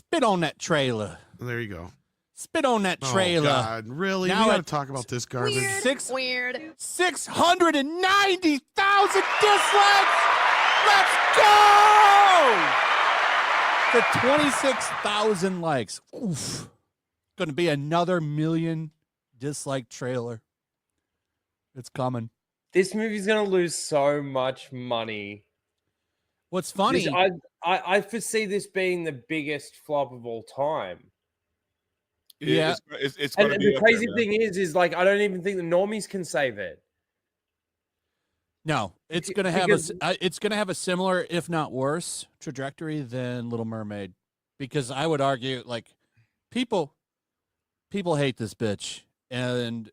Spit on that trailer. There you go. Spit on that trailer. Oh, God. Really? Now We got to talk about this garbage. Weird. 690,000 dislikes. Let's go! To 26,000 likes. Oof. Going to be another million dislike trailer. It's coming. This movie's gonna lose so much money. What's funny? I foresee this being the biggest flop of all time. Yeah. It's And gonna be the up crazy there, thing is like I don't even think the normies can save it. No, it's going to have it's going to have a similar, if not worse, trajectory than Little Mermaid, because I would argue like people hate this bitch, and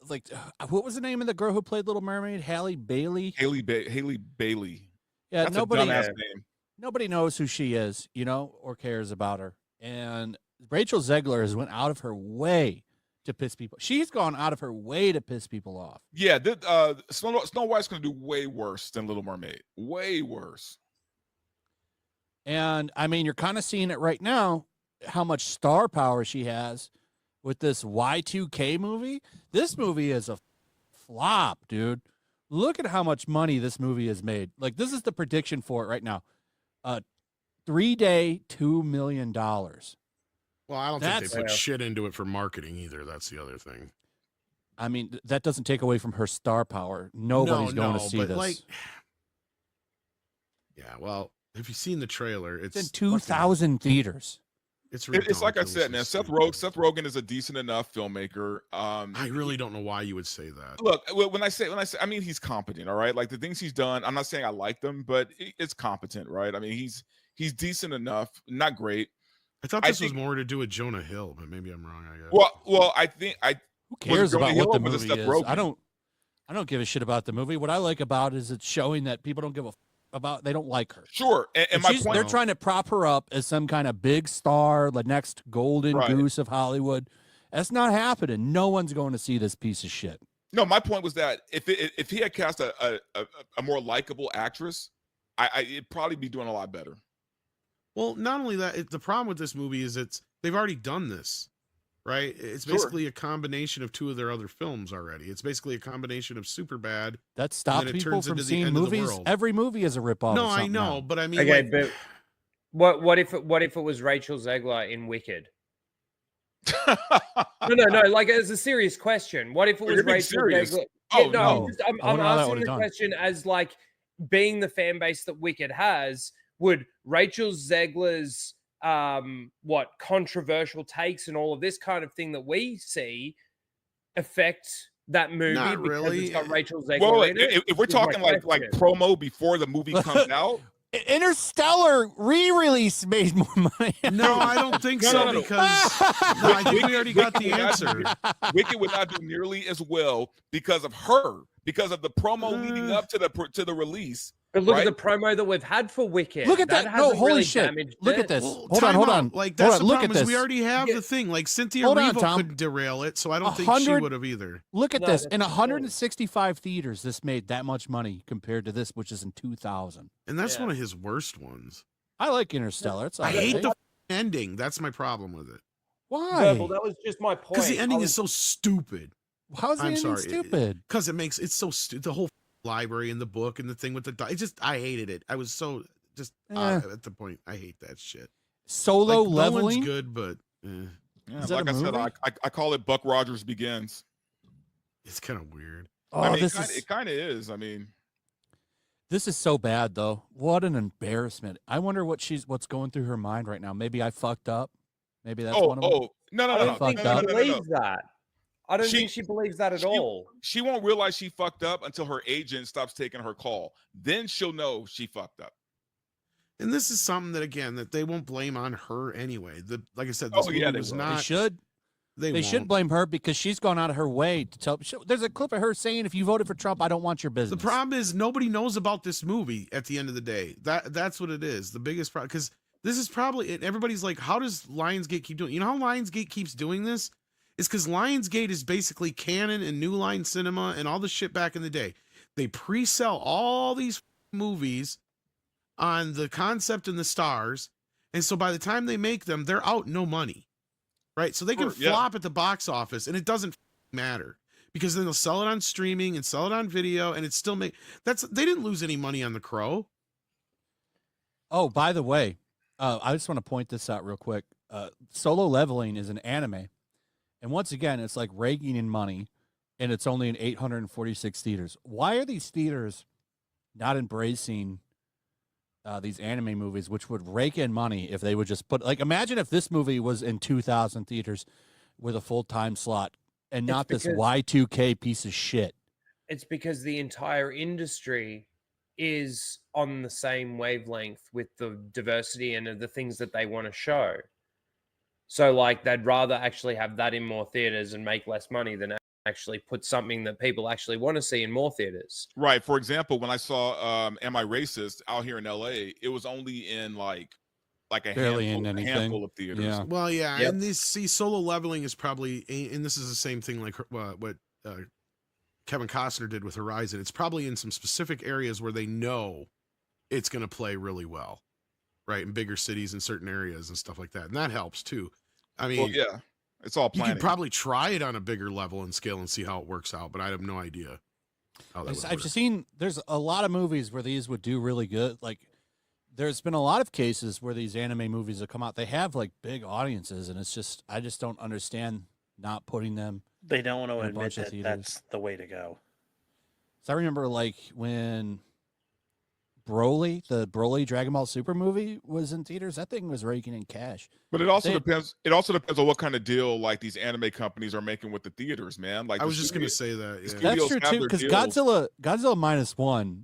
like what was the name of the girl who played Little Mermaid? Halle Bailey. Haley Bailey. Yeah, That's nobody a dumbass name. nobody knows who she is, or cares about her. And Rachel Zegler has went out of her way to piss people. She's gone out of her way to piss people off. Yeah, Snow White's going to do way worse than Little Mermaid. Way worse. And I mean, you're kind of seeing it right now, how much star power she has with this Y2K movie. This movie is a flop, dude. Look at how much money this movie has made. Like, this is the prediction for it right now. 3-day, $2 million. Well, I don't think they put shit into it for marketing either. That's the other thing. I mean, that doesn't take away from her star power. Nobody's going to see this. Like, yeah, well, if you've seen the trailer, it's in 2,000 theaters. It's like I said, man. Seth Rogen is a decent enough filmmaker. I really don't know why you would say that. Look, when I say, I mean he's competent. All right, like the things he's done. I'm not saying I like them, but it's competent, right? I mean he's decent enough, not great. I thought this was more to do with Jonah Hill, but maybe I'm wrong. I guess. Well, who cares about what the movie is? Rogen? I don't give a shit about the movie. What I like about it is it's showing that people don't give a about, they don't like her. Sure. And my point, they're trying to prop her up as some kind of big star, the next golden goose of Hollywood. That's not happening. No one's going to see this piece of shit. No, my point was that if he had cast a more likable actress, it'd probably be doing a lot better. Well, not only that, the problem with this movie is they've already done this, right? It's basically a combination of two of their other films already. It's basically a combination of Superbad. That stops people from seeing movies. Every movie is a ripoff. No, of I know, now. but I mean, okay, but what if it was Rachel Zegler in Wicked? No. Like, as a serious question, what if it was Rachel Zegler? Oh, no. I'm asking the question as like being the fan base that Wicked has. Would Rachel Zegler's controversial takes and all of this kind of thing that we see affect that movie? Not because really. It's got Rachel Zegler Well, in it? if we're talking like promo before the movie comes out. Interstellar re-release made more money. No, I don't think so because I think we already got the answer. Wicked would not do nearly as well because of her, because of the promo leading up to the release. But look at the promo that we've had for Wicked. Look at that. No, holy shit. Look at this. Hold on. Like, that's the look problem at this. is we already have the thing. Like, Cynthia Erivo couldn't derail it, so I don't think she would have either. Look at this. In 165 theaters, this made that much money compared to this, which is in 2,000. And that's one of his worst ones. I like Interstellar. I hate the ending. That's my problem with it. Why? Well, that was just my point. Because the ending is so stupid. How is the ending stupid? Because it's so stupid. The whole library and the book and the thing with the I hated it. I was so at the point. I hate that shit. Solo like, leveling, no good, but yeah, like I said, I call it Buck Rogers Begins. It's kind of weird. Oh, I mean, it kind of is. I mean, this is so bad though. What an embarrassment. I wonder what's going through her mind right now. Maybe I fucked up. Maybe that's one of them. No. I don't think she believes that. I don't think she believes that at all. She won't realize she fucked up until her agent stops taking her call. Then she'll know she fucked up. And this is something that, again, that they won't blame on her anyway. Like I said, this movie was not. They should. They shouldn't blame her because she's gone out of her way to tell. There's a clip of her saying, "If you voted for Trump, I don't want your business." The problem is nobody knows about this movie at the end of the day. That's what it is. The biggest problem, because this is probably everybody's like, how does Lionsgate keep doing? You know how Lionsgate keeps doing this? It's because Lionsgate is basically Canon and New Line Cinema and all the shit back in the day. They pre-sell all these movies on the concept and the stars, And so by the time they make them, they're out no money, right? So they can flop at the box office, and it doesn't matter because then they'll sell it on streaming and sell it on video, and it's still they didn't lose any money on The Crow. Oh, by the way, I just want to point this out real quick. Solo Leveling is an anime, and once again, it's like raking in money, and it's only in 846 theaters. Why are these theaters not embracing these anime movies, which would rake in money if they would just put, like, imagine if this movie was in 2,000 theaters with a full-time slot and not this Y2K piece of shit. It's because the entire industry is on the same wavelength with the diversity and the things that they want to show. So, like, they'd rather actually have that in more theaters and make less money than actually put something that people actually want to see in more theaters. Right. For example, when I saw Am I Racist out here in LA, it was only in like a handful of theaters. Yeah. Well, yeah, and this Solo Leveling is probably, and this is the same thing like what Kevin Costner did with Horizon. It's probably in some specific areas where they know it's going to play really well, right? In bigger cities and certain areas and stuff like that, and that helps too. I mean, it's all planning. You could probably try it on a bigger level and scale and see how it works out, but I have no idea how that would work. I've seen there's a lot of movies where these would do really good. Like, there's been a lot of cases where these anime movies have come out. They have like big audiences, and it's just I just don't understand not putting them. They don't want to admit that that's the way to go. So I remember like when Broly, the Broly Dragon Ball Super movie was in theaters. That thing was raking in cash. But it also depends. It also depends on what kind of deal like these anime companies are making with the theaters, man. Like I was just gonna say that. Yeah. That's true too, because Godzilla -1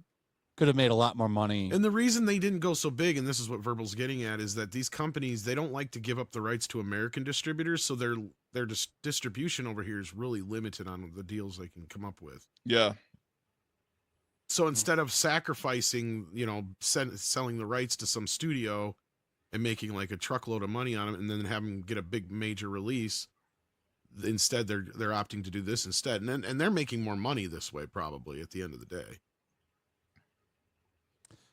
could have made a lot more money. And the reason they didn't go so big, and this is what Verbal's getting at, is that these companies, they don't like to give up the rights to American distributors, so their distribution over here is really limited on the deals they can come up with. Yeah. So instead of sacrificing, selling the rights to some studio and making like a truckload of money on them and then having them get a big major release, instead they're opting to do this instead. And they're making more money this way probably at the end of the day.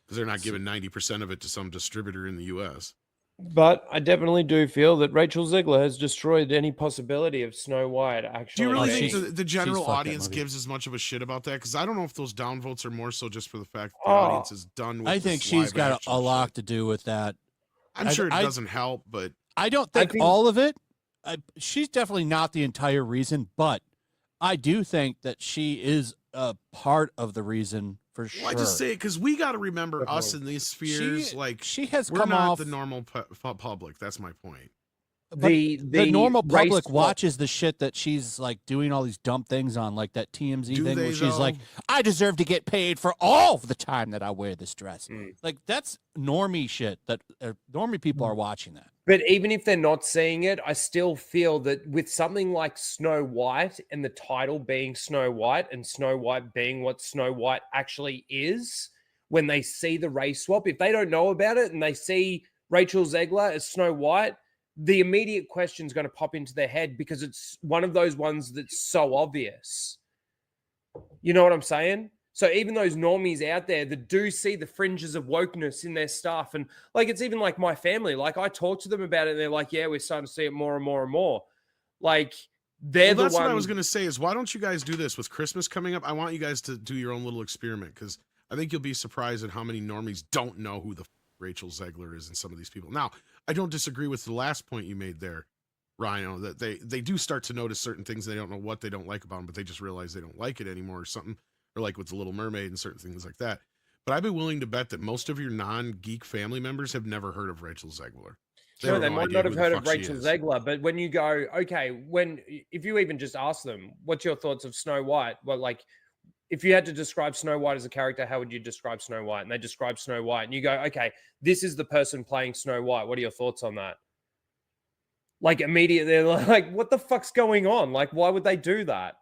Because they're not giving 90% of it to some distributor in the US. But I definitely do feel that Rachel Zegler has destroyed any possibility of Snow White actually. Do you really think the general audience gives as much of a shit about that? Because I don't know if those downvotes are more so just for the fact that the audience is done with I think she's got a lot to do with that. I'm sure it doesn't help, but I don't think all of it. She's definitely not the entire reason, but I do think that she is a part of the reason for sure. Well, I just say it because we got to remember us in these spheres. She has we're come not off the normal public. That's my point. The normal public watches the shit that she's like doing all these dumb things on, like that TMZ thing where she's like, I deserve to get paid for all of the time that I wear this dress. Like, that's normie shit that normie people are watching that. But even if they're not seeing it, I still feel that with something like Snow White and the title being Snow White and Snow White being what Snow White actually is, when they see the race swap, if they don't know about it and they see Rachel Zegler as Snow White, the immediate question is going to pop into their head because it's one of those ones that's so obvious. You know what I'm saying? So even those normies out there that do see the fringes of wokeness in their stuff, and like it's even like my family, like I talk to them about it and they're like, yeah, we're starting to see it more and more and more. Like they're the ones. That's what I was going to say is why don't you guys do this with Christmas coming up? I want you guys to do your own little experiment because I think you'll be surprised at how many normies don't know who the Rachel Zegler is and some of these people. Now, I don't disagree with the last point you made there, Rhino, that they do start to notice certain things. They don't know what they don't like about them, but they just realize they don't like it anymore or something, or like with the Little Mermaid and certain things like that. But I'd be willing to bet that most of your non-geek family members have never heard of Rachel Zegler. Sure, they might not have heard of Rachel Zegler, but when you go, okay, if you even just ask them, what's your thoughts of Snow White? Well, like, if you had to describe Snow White as a character, how would you describe Snow White? And they describe Snow White, and you go, okay, this is the person playing Snow White. What are your thoughts on that? Like, immediately, they're like, what the fuck's going on? Like, why would they do that?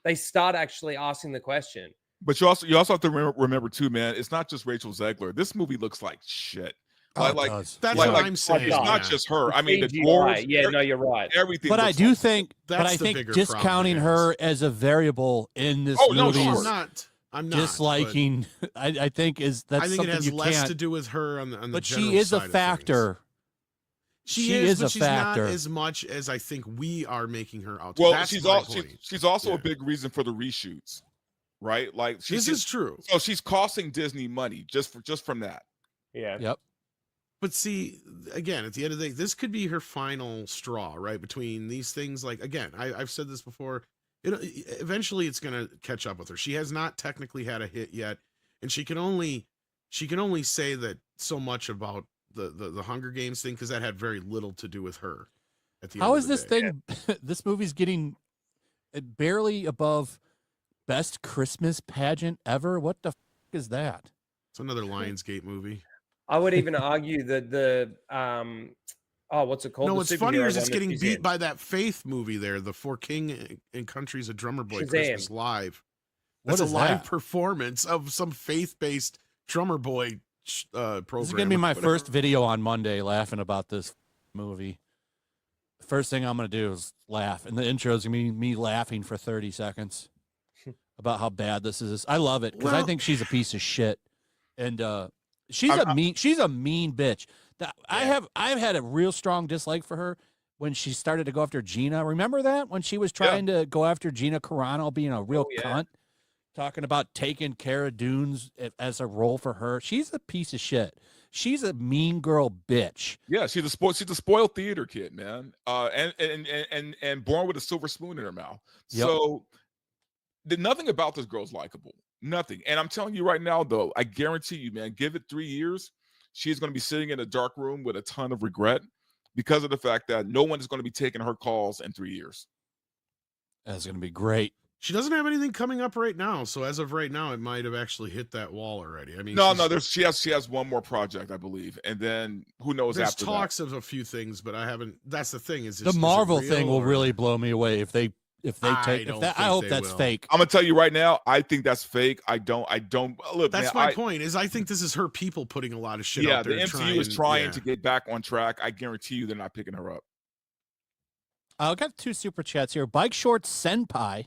They start actually asking the question. But you also have to remember too, man, it's not just Rachel Zegler. This movie looks like shit. That's what I'm saying. It's not just her. I mean, the dwarves. Yeah, no, you're right. Everything. But I do think, discounting her as a variable in this movie is I'm not disliking. I think that's I think something it has you less can't to do with her on the. But she is a factor She is a but she's factor. not as much as I think we are making her out to. Well, That's she's my also point. she's also Yeah. a big reason for the reshoots, right? Like This is true. So she's costing Disney money just from that. Yeah. Yep. But see, again, at the end of the day, this could be her final straw, right? Between these things, like, again, I've said this before. Eventually, it's going to catch up with her. She has not technically had a hit yet, and she can only say that so much about the Hunger Games thing because that had very little to do with her. At the How end is of the this day. thing? This movie's getting barely above best Christmas pageant ever. What the is that? It's another Lionsgate movie. I would even argue that the what's it called? No, The what's funnier superhero is it's one that getting she's beat in. by that Faith movie there, the For King and Country's a Drummer Boy Shazam. Christmas Live. What That's is a live that? performance of some faith-based drummer boy program. This is gonna be my Whatever. first video on Monday laughing about this movie. The first thing I'm gonna do is laugh, and the intro is gonna be me laughing for 30 seconds about how bad this is. I love it because I Well- think she's a piece of shit, and she's a mean bitch. I've had a real strong dislike for her when she started to go after Gina. Remember that when she was trying to go after Gina Carano being a real cunt, talking about taking Cara Dunes as a role for her. She's a piece of shit. She's a mean girl bitch. Yeah, she's a spoiled theater kid, man. And born with a silver spoon in her mouth. Yep. So nothing about this girl's likable. Nothing. And I'm telling you right now, though, I guarantee you, man, give it 3 years, she's going to be sitting in a dark room with a ton of regret because of the fact that no one is going to be taking her calls in 3 years. That's gonna be great. She doesn't have anything coming up right now, so as of right now, it might have actually hit that wall already. I mean, No, she has one more project, I believe, and then who knows there's after talks of a few things, but I haven't. That's the thing is The Marvel real thing will or- really blow me away if they take. don't I think hope they that's will. fake. I'm gonna tell you right now, I think that's fake. I don't look. That's man, my point. Is I think this is her people putting a lot of shit Yeah, out the there. MCU is trying to get back on track. I guarantee you, they're not picking her up. I've got 2 super chats here. Bike Short Senpai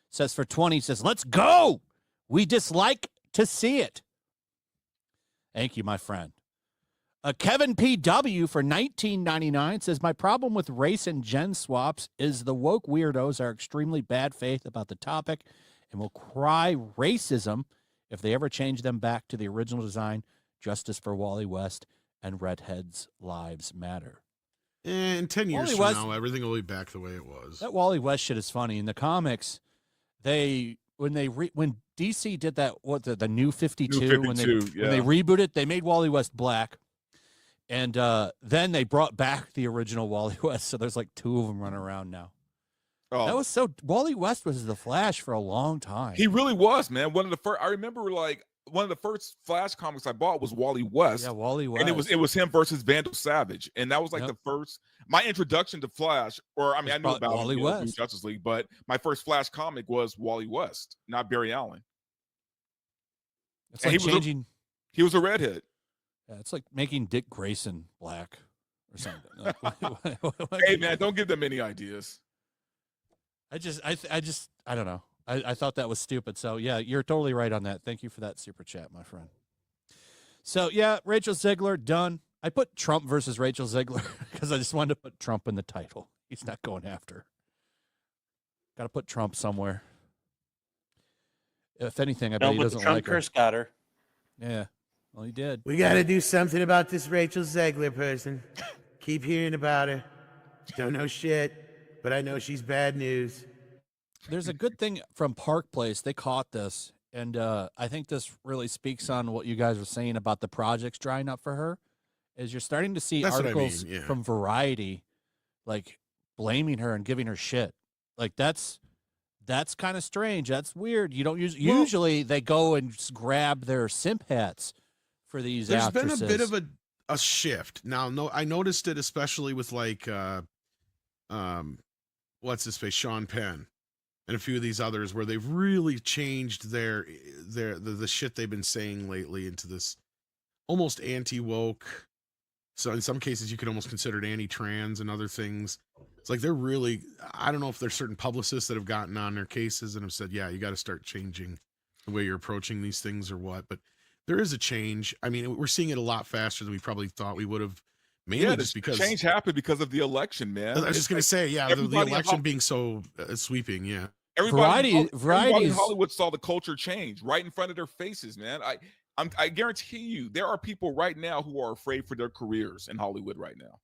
says for 20, says, let's go. We dislike to see it. Thank you, my friend. Kevin PW for 19.99 says, my problem with race and gen swaps is the woke weirdos are extremely bad faith about the topic and will cry racism if they ever change them back to the original design, justice for Wally West, and redheads' lives matter. In 10 years Wally from West- now, everything will be back the way it was. That Wally West shit is funny. In the comics, when DC did that, the new 52, New when 52, they rebooted, they made Wally West black, and then they brought back the original Wally West. So there's like 2 of them running around now. Oh, That was Wally West was the Flash for a long time. he really was, man. One of the first. I remember one of the first Flash comics I bought was Wally West. Yeah, Wally West. And it was him versus Vandal Savage, and that was like Yep. the first my introduction to Flash. Or I mean, I knew about Wally him, West. Justice League, but my first Flash comic was Wally West, not Barry Allen. It's and like he was changing. He was a redhead. Yeah, it's like making Dick Grayson black or something. Hey man, don't give them any ideas. I don't know. I thought that was stupid. So yeah, you're totally right on that. Thank you for that super chat, my friend. So yeah, Rachel Zegler done. I put Trump versus Rachel Zegler because I just wanted to put Trump in the title. He's not going after. Got to put Trump somewhere. If anything, I bet No, he but the doesn't Trump like her. curse got her. Yeah, well, he did. We got to do something about this Rachel Zegler person. Keep hearing about her. Don't know shit, but I know she's bad news. There's a good thing from Park Place. They caught this, and I think this really speaks on what you guys were saying about the projects drying up for her. Is you're starting to see That's what I articles mean, yeah. from Variety, like blaming her and giving her shit. Like that's kind of strange. That's weird. You don't usually they go and just grab their simp hats for these There's actresses. been a bit of a shift now. No, I noticed it especially with like what's his face, Sean Penn, and a few of these others where they've really changed the shit they've been saying lately into this almost anti-woke. So in some cases you could almost consider it anti-trans and other things. It's like they're really, I don't know if there's certain publicists that have gotten on their cases and have said, yeah, you got to start changing the way you're approaching these things or what. But there is a change. I mean, we're seeing it a lot faster than we probably thought we would have mainly Yeah, just because change happened because of the election, man. I was just gonna say, yeah, the everybody in election being so sweeping, yeah. Everybody Variety in is Hollywood saw the culture change right in front of their faces, man. I guarantee you, there are people right now who are afraid for their careers in Hollywood right now.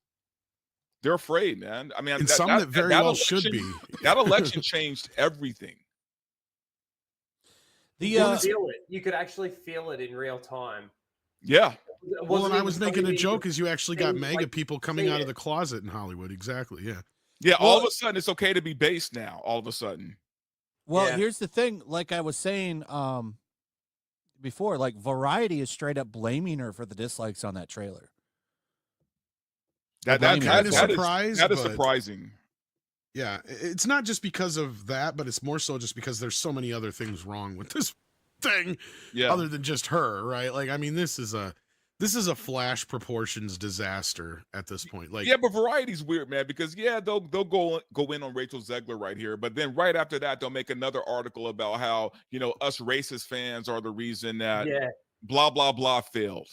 They're afraid, man. I mean, And some that very well should election, be. That election changed everything. You could feel it. You could actually feel it in real time. Yeah. Well, and I was making a joke as you actually got mega people coming out of the closet in Hollywood. Exactly. Yeah. Yeah. All of a sudden, it's okay to be based now. All of a sudden. Well, here's the thing. Like I was saying before, like Variety is straight up blaming her for the dislikes on that trailer. That is surprising. Yeah, it's not just because of that, but it's more so just because there's so many other things wrong with this thing, other than just her, right? Like, I mean, this is a Flash proportions disaster at this point. Like, yeah, but Variety's weird, man, because they'll go in on Rachel Zegler right here, but then right after that they'll make another article about how us racist fans are the reason that blah blah blah failed.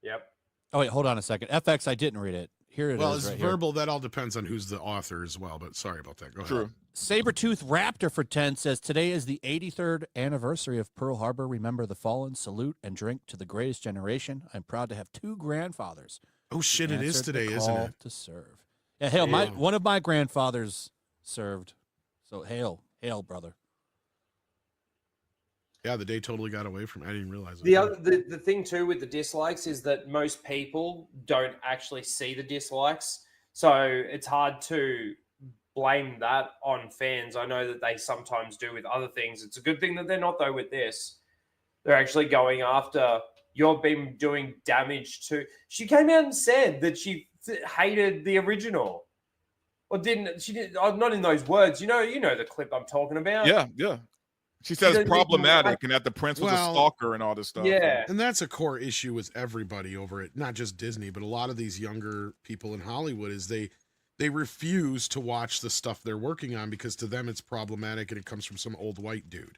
Yep. Oh wait, hold on a second. FX, I didn't read it. Here it is. Well, it's right verbal. Here. That all depends on who's the author as well. But sorry about that. Go ahead. True. Sabretooth Raptor for 10 says today is the 83rd anniversary of Pearl Harbor. Remember the fallen, salute and drink to the greatest generation. I'm proud to have two grandfathers. Oh shit! It is today, isn't it? To serve. Yeah, hail! One of my grandfathers served. So hail, brother. Yeah, the day totally got away from. I didn't realize it. The thing too with the dislikes is that most people don't actually see the dislikes, so it's hard to blame that on fans. I know that they sometimes do with other things. It's a good thing that they're not though with this. They're actually going after you've been doing damage to. She came out and said that she hated the original, or didn't she? Did not in those words. You know the clip I'm talking about. Yeah. She says problematic and that the prince was a stalker and all this stuff. Yeah. And that's a core issue with everybody over it, not just Disney, but a lot of these younger people in Hollywood is they refuse to watch the stuff they're working on because to them it's problematic and it comes from some old white dude.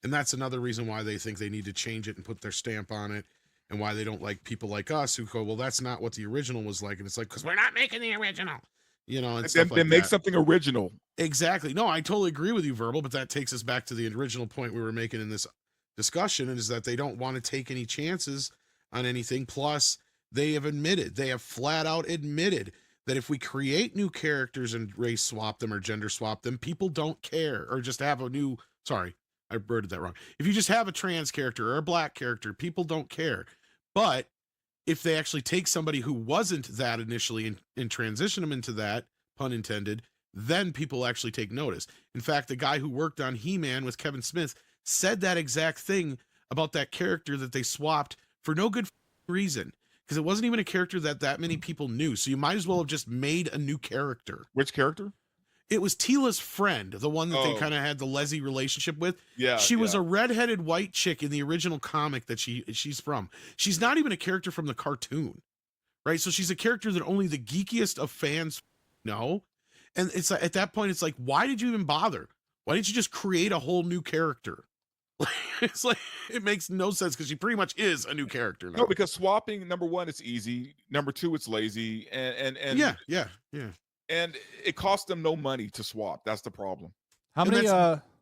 And that's another reason why they think they need to change it and put their stamp on it, and why they don't like people like us who go, well, that's not what the original was like. And it's like, because we're not making the original. And stuff like then make that. something original. Exactly. No, I totally agree with you, Verbal, but that takes us back to the original point we were making in this discussion, and is that they don't want to take any chances on anything. Plus, they have flat out admitted that if we create new characters and race swap them or gender swap them, people don't care, or just have a new, sorry, I worded that wrong. If you just have a trans character or a black character, people don't care. But if they actually take somebody who wasn't that initially and transition them into that, pun intended, then people actually take notice. In fact, the guy who worked on He-Man with Kevin Smith said that exact thing about that character that they swapped for no good reason, because it wasn't even a character that many people knew. So you might as well have just made a new character. Which character? It was Tila's friend, the one that they kind of had the Leslie relationship with. Yeah, she was a redheaded white chick in the original comic that she's from. She's not even a character from the cartoon, right? So she's a character that only the geekiest of fans know. And it's like, at that point, it's like, why did you even bother? Why didn't you just create a whole new character? It's like, it makes no sense because she pretty much is a new character now. No, because swapping, number one, it's easy. Number two, it's lazy. And yeah. And it costs them no money to swap. That's the problem. How many?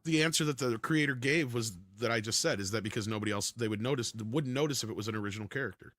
The answer that the creator gave was that I just said, is that because nobody else wouldn't notice if it was an original character.